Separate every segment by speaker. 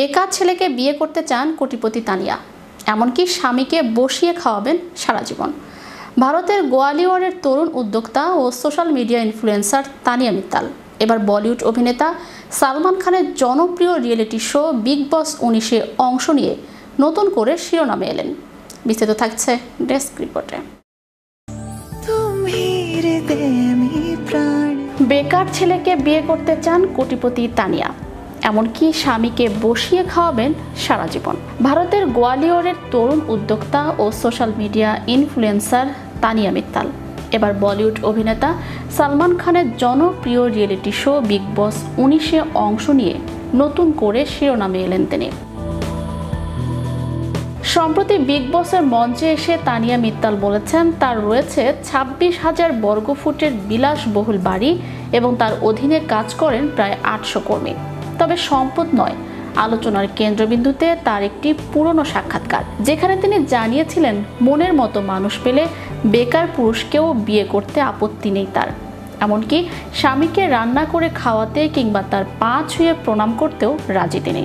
Speaker 1: বেকার ছেলেকে বিয়ে করতে চান কোটিপতি তানিয়া, এমনকি স্বামীকে বসিয়ে খাওয়াবেন সারা জীবন। ভারতের গোয়ালিয়রের তরুণ উদ্যোক্তা ও social media influencer Tania Mittal এবার বলিউড অভিনেতা সালমান খানের জনপ্রিয় রিয়েলিটি শো বিগ বস 19-এ অংশ নিয়ে নতুন করে শিরোনামে এলেন। বিস্তারিত থাকছে ডেস্ক রিপোর্টে। বেকার ছেলেকে বিয়ে করতে চান কোটিপতি তানিয়া, এমনকি স্বামীকে বসিয়ে খাওয়াবেন সারা জীবন। ভারতের গোয়ালিয়রের তরুণ উদ্যোক্তা ও social media influencer Tania Mittal এবার বলিউড অভিনেতা সালমান খানের জনপ্রিয় রিয়েলিটি শো বিগ বস 19-এ অংশ নিয়ে নতুন করে শিরোনামে এলেন তিনি। সম্প্রতি বিগ বসের মঞ্চে এসে তানিয়া মিত্তাল বলেছেন তার রয়েছে 26,000 বর্গফুটের বিলাসবহুল বাড়ি এবং তার অধীনে কাজ করেন প্রায় 800 কর্মী। তবে সম্পদ নয়, আলোচনার কেন্দ্রবিন্দুতে তার একটি পুরনো সাক্ষাৎকার, যেখানে তিনি জানিয়েছিলেন মনের মতো মানুষ পেলে বেকার পুরুষকেও বিয়ে করতে আপত্তি নেই তার, এমনকি স্বামীকে রান্না করে খাওয়াতে কিংবা তার পা ছুঁয়ে প্রণাম করতেও রাজি তিনি।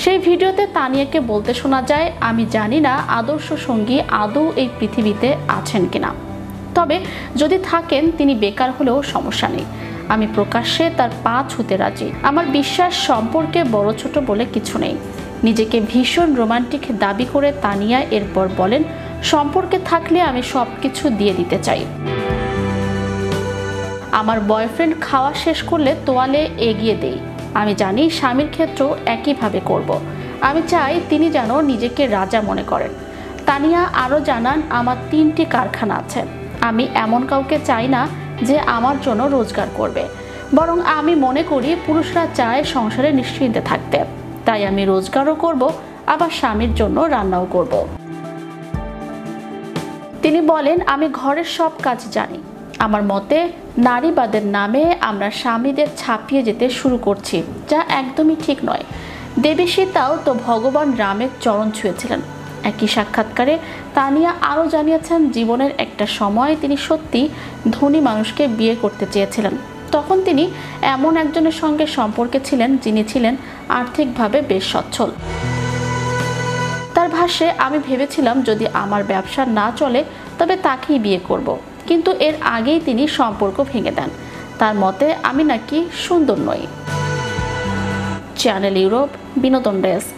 Speaker 1: সেই ভিডিওতে তানিয়াকে বলতে শোনা যায়, আমি জানি না আদর্শ সঙ্গী আদৌ এই পৃথিবীতে আছেন কিনা, তবে যদি থাকেন তিনি বেকার হলেও সমস্যা নেই, আমি প্রকাশ্যে তার পা ছুঁতে রাজি। আমার বিশ্বাস সম্পর্কে বড় ছোট বলে কিছু নেই। নিজেকে ভীষণ রোমান্টিক দাবি করে তানিয়া এরপর বলেন, সম্পর্কে থাকলে আমি সবকিছু দিয়ে দিতে চাই। আমার বয়ফ্রেন্ড খাওয়া শেষ করলে তোয়ালে এগিয়ে দেই। আমি জানি স্বামীর ক্ষেত্রেও একইভাবে করব। আমি চাই তিনি যেন নিজেকে রাজা মনে করেন। তানিয়া আরও জানান, আমার 3টি কারখানা আছে। আমি এমন কাউকে চাই না যে আমার জন্য রোজগার করবে, বরং আমি মনে করি পুরুষরা চায় সংসারে নিশ্চিন্তে থাকতে, তাই আমি রোজগারও করব, আবার স্বামীর জন্য রান্নাও করব। তিনি বলেন, আমি ঘরের সব কাজ জানি। আমার মতে নারীবাদের নামে আমরা স্বামীদের ছাপিয়ে যেতে শুরু করছি, যা একদমই ঠিক নয়। দেবী সীতাও তো ভগবান রামের চরণ ছুঁয়েছিলেন। একই সাক্ষাৎকারে তানিয়া আরও জানিয়েছেন, জীবনের একটা সময় তিনি সত্যি ধনী মানুষকে বিয়ে করতে চেয়েছিলেন। তখন তিনি এমন একজনের সঙ্গে সম্পর্কে ছিলেন যিনি ছিলেন আর্থিকভাবে বেশ সচ্ছল। তার ভাষ্যে, আমি ভেবেছিলাম যদি আমার ব্যবসা না চলে তবে তাকেই বিয়ে করব, কিন্তু এর আগেই তিনি সম্পর্ক ভেঙে দেন। তার মতে আমি নাকি সুন্দর নই। চ্যানেল ইউরোপ, বিনোদন ডেস্ক।